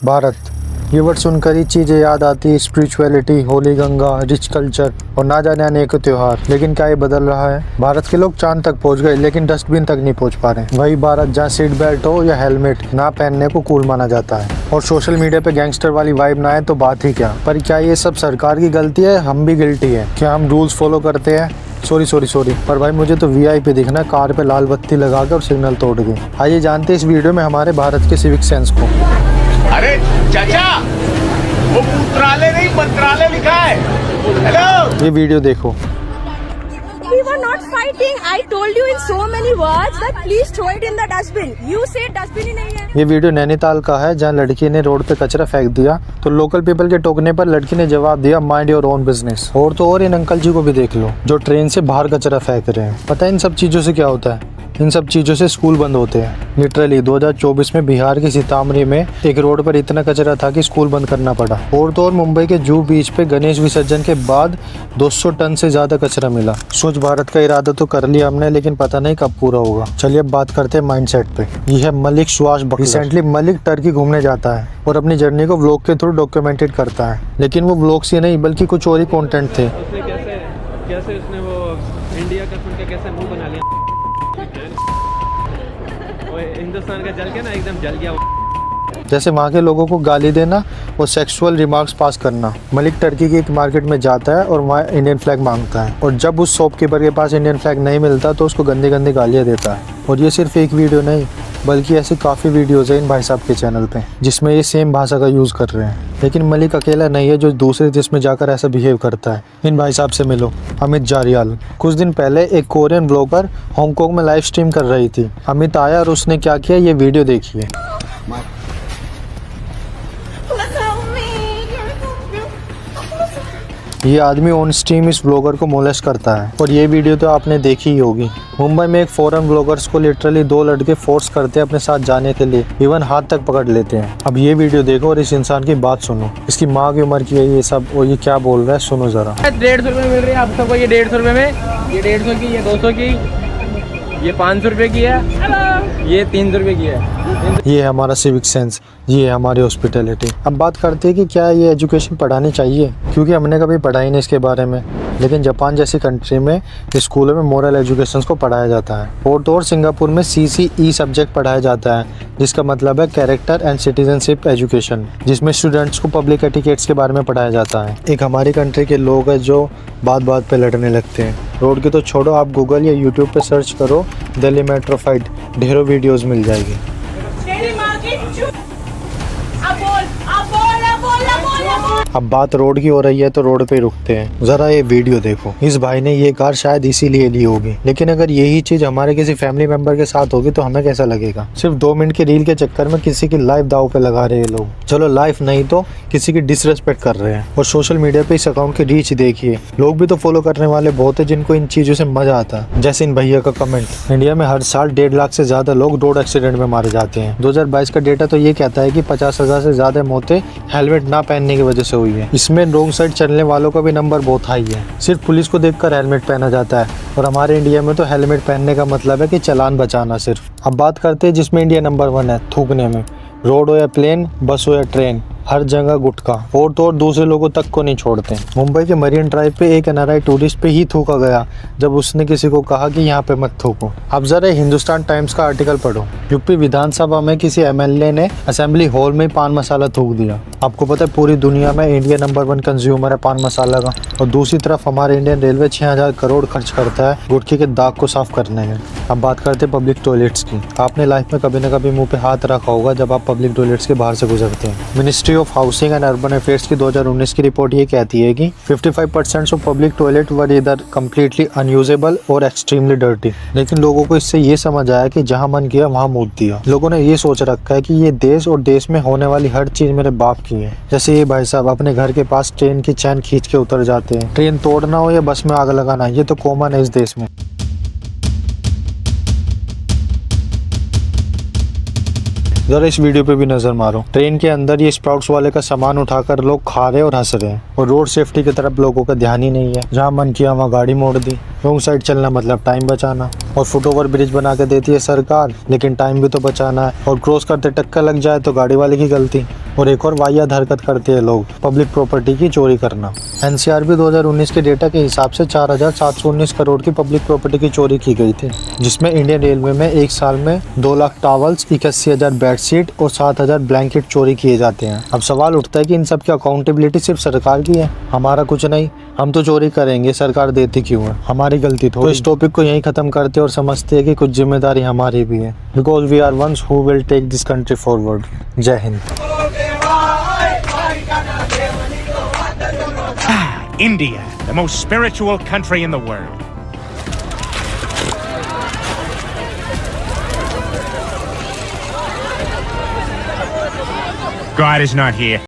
भारत, ये वर्ड सुनकर ही चीज़ें याद आती है, spirituality, Holi Ganga, rich culture और ना जाने अनेकों त्योहार। लेकिन क्या ये बदल रहा है? भारत के लोग चांद तक पहुंच गए लेकिन डस्टबिन तक नहीं पहुंच पा रहे। वही भारत जहाँ सीट बेल्ट हो या हेलमेट ना पहनने को कूल माना जाता है और सोशल मीडिया पे गैंगस्टर वाली वाइब ना आए तो बात ही क्या। पर क्या ये सब सरकार की गलती है? हम भी गिल्टी है। क्या हम रूल्स फॉलो करते हैं? सॉरी पर भाई मुझे तो वीआईपी दिखना है, कार पे लाल बत्ती लगा के और सिग्नल तोड़ के। आइए जानते हैं इस वीडियो में हमारे भारत के सिविक सेंस को। अरे चाचा, वो मंत्रालय नहीं मंत्रालय लिखा है। हेलो, ये वीडियो देखो। We were not fighting. I told you in so many words that please throw it in the dustbin. You said dustbin ही नहीं है। ये वीडियो नैनीताल का है जहाँ लड़की ने रोड पे कचरा फेंक दिया तो लोकल पीपल के टोकने पर लड़की ने जवाब दिया, माइंड योर ओन बिजनेस। और तो और इन अंकल जी को भी देख लो जो ट्रेन से बाहर कचरा फेंक रहे हैं। पता है इन सब चीजों से क्या होता है? इन सब चीज़ों से स्कूल बंद होते हैं। लिटरली 2024 में बिहार के सीतामढ़ी में एक रोड पर इतना कचरा था कि स्कूल बंद करना पड़ा। और तो और मुंबई के जुहू बीच पे गणेश विसर्जन के बाद 200 टन से ज़्यादा कचरा मिला। स्वच्छ भारत का इरादा तो कर लिया हमने, लेकिन पता नहीं कब पूरा होगा। चलिए अब बात करते हैं माइंडसेट पे। ये है मलिक सुभाष बकलर। रिसेंटली मलिक टर्की घूमने जाता है और अपनी जर्नी को व्लॉग के थ्रू डॉक्यूमेंटेड करता है। लेकिन वो व्लॉग्स ही नहीं बल्कि कुछ और ही कंटेंट थे। कैसे उसने वो इंडिया का सुन के कैसे मुंह बना लिया, वो हिंदुस्तान का जल के ना एकदम जल गया। जैसे वहाँ के लोगों को गाली देना और सेक्सुअल रिमार्क्स पास करना। मलिक टर्की की एक मार्केट में जाता है और वहाँ इंडियन फ्लैग मांगता है और जब उस शॉपकीपर के पास इंडियन फ्लैग नहीं मिलता तो उसको गंदी गंदी गालियाँ देता है। और ये सिर्फ एक वीडियो नहीं बल्कि ऐसी काफ़ी वीडियोज़ हैं इन भाई साहब के चैनल पे जिसमें ये सेम भाषा का यूज़ कर रहे हैं। लेकिन मलिक अकेला नहीं है जो दूसरे देश में जाकर ऐसा बिहेव करता है। इन भाई साहब से मिलो। अमित जारियाल। कुछ दिन पहले एक कोरियन ब्लॉगर हांगकांग में लाइव स्ट्रीम कर रही थी। अमित आया और उसने क्या किया ये वीडियो देखिए। ये आदमी ऑन स्ट्रीम इस ब्लॉगर को मोलेस्ट करता है और ये वीडियो तो आपने देखी ही होगी। मुंबई में एक फॉरेन ब्लॉगर्स को लिटरली 2 लड़के फोर्स करते हैं अपने साथ जाने के लिए, इवन हाथ तक पकड़ लेते हैं। अब ये वीडियो देखो और इस इंसान की बात सुनो। इसकी माँ की उम्र की है ये सब और ये क्या बोल रहा है सुनो जरा। 150 रुपये मिल रही है आप सबको। ये 150 रुपये में, ये 150 की, ये 200 की, ये 500 रुपये की है, ये 300 रुपये की है। ये है हमारा सिविक सेंस, ये है हमारी हॉस्पिटैलिटी। अब बात करते हैं कि क्या ये एजुकेशन पढ़ानी चाहिए, क्योंकि हमने कभी पढ़ा ही नहीं इसके बारे में। लेकिन जापान जैसी कंट्री में स्कूलों में मोरल एजुकेशन को पढ़ाया जाता है। और तो और सिंगापुर में CCE सब्जेक्ट पढ़ाया जाता है जिसका मतलब है कैरेक्टर एंड सिटीजनशिप एजुकेशन, जिसमें स्टूडेंट्स को पब्लिक एटिकेट्स के बारे में पढ़ाया जाता है। एक हमारी कंट्री के लोग हैं जो बात बात पे लड़ने लगते हैं। रोड के तो छोड़ो, आप गूगल या यूट्यूब पे सर्च करो दिल्ली मेट्रो फाइट, ढेरों वीडियोज़ मिल जाएगी। अब बात रोड की हो रही है तो रोड पे रुकते हैं। जरा ये वीडियो देखो। इस भाई ने ये कार शायद इसीलिए ली होगी, लेकिन अगर यही चीज हमारे किसी फैमिली मेंबर के साथ होगी तो हमें कैसा लगेगा? सिर्फ 2 मिनट की रील के चक्कर में किसी की लाइफ दाव पे लगा रहे हैं लोग। चलो लाइफ नहीं तो किसी की डिसरेस्पेक्ट कर रहे हैं। और सोशल मीडिया पे इस अकाउंट की रीच देखिए। लोग भी तो फॉलो करने वाले बहुत है जिनको इन चीजों से मजा आता है। जैसे इन भैया का कमेंट, इंडिया में हर साल 1.5 लाख से ज्यादा लोग रोड एक्सीडेंट में मारे जाते हैं। 2022 का डेटा तो ये कहता है कि 50,000 से ज्यादा मौतें हेलमेट ना पहनने की वजह से हुई है। इसमें रोंग साइड चलने वालों का भी नंबर बहुत हाई है। सिर्फ पुलिस को देखकर हेलमेट पहना जाता है और हमारे इंडिया में तो हेलमेट पहनने का मतलब है कि चालान बचाना सिर्फ। अब बात करते हैं जिसमें इंडिया नंबर 1 है थूकने में। रोड हो या प्लेन, बस हो या ट्रेन, हर जगह गुटखा। और तो और दूसरे लोगों तक को नहीं छोड़ते। मुंबई के मरीन ड्राइव पे एक NRI टूरिस्ट पे ही थूका गया जब उसने किसी को कहा कि यहाँ पे मत थूको। अब जरा हिंदुस्तान टाइम्स का आर्टिकल पढ़ो। यूपी विधानसभा में किसी MLA ने असेंबली हॉल में पान मसाला थूक दिया। आपको पता है पूरी दुनिया में इंडिया नंबर 1 कंज्यूमर है पान मसाला का। और दूसरी तरफ हमारे इंडियन रेलवे 6000 करोड़ खर्च करता है गुटखे के दाग को साफ करने में। अब बात करते हैं पब्लिक टॉयलेट्स की। आपने लाइफ में कभी न कभी मुंह पे हाथ रखा होगा जब आप पब्लिक टॉयलेट्स के बाहर से गुजरते हैं। Ministry of housing and urban affairs की 2019 की रिपोर्ट ये कहती है कि 55% ऑफ पब्लिक टॉयलेट वर इधर कम्प्लीटली अनयूजेबल और एक्सट्रीमली डर्टी। लेकिन लोगों को इससे ये समझ आया कि जहाँ मन किया वहाँ मूत दिया। लोगों ने ये सोच रखा है कि ये देश और देश में होने वाली हर चीज मेरे बाप की है। जैसे ये भाई साहब अपने घर के पास ट्रेन की चैन खींच के उतर जाते हैं। ट्रेन तोड़ना हो या बस में आग लगाना, ये तो कॉमन है इस देश में। जरा इस वीडियो पे भी नजर मारो। ट्रेन के अंदर ये स्प्राउट्स वाले का सामान उठाकर लोग खा रहे और हंस रहे हैं और रोड सेफ्टी की तरफ लोगों का ध्यान ही नहीं है। जहाँ मन किया वहाँ गाड़ी मोड़ दी। रॉन्ग साइड चलना मतलब टाइम बचाना। और फुट ओवर ब्रिज बना के देती है सरकार, लेकिन टाइम भी तो बचाना है। और क्रॉस करते टक्कर लग जाए तो गाड़ी वाले की गलती। और एक और वाहियात हरकत करते हैं लोग, पब्लिक प्रॉपर्टी की चोरी करना। एनसीआरबी 2019 के डेटा के हिसाब से 4,719 करोड़ की पब्लिक प्रॉपर्टी की चोरी की गई थी, जिसमें इंडियन रेलवे में एक साल में 2 लाख टॉवल्स, 81,000 बेडशीट और 7,000 ब्लैंकेट चोरी किए जाते हैं। अब सवाल उठता है कि इन सब की अकाउंटेबिलिटी सिर्फ सरकार की है, हमारा कुछ नहीं। हम तो चोरी करेंगे, सरकार देती क्यों है, हमारी गलती तो इस टॉपिक को यहीं खत्म करते और समझते हैं कि कुछ जिम्मेदारी हमारी भी है, because we are ones who will take this country forward. जय हिंद। India, the most spiritual country in the world. God is not here.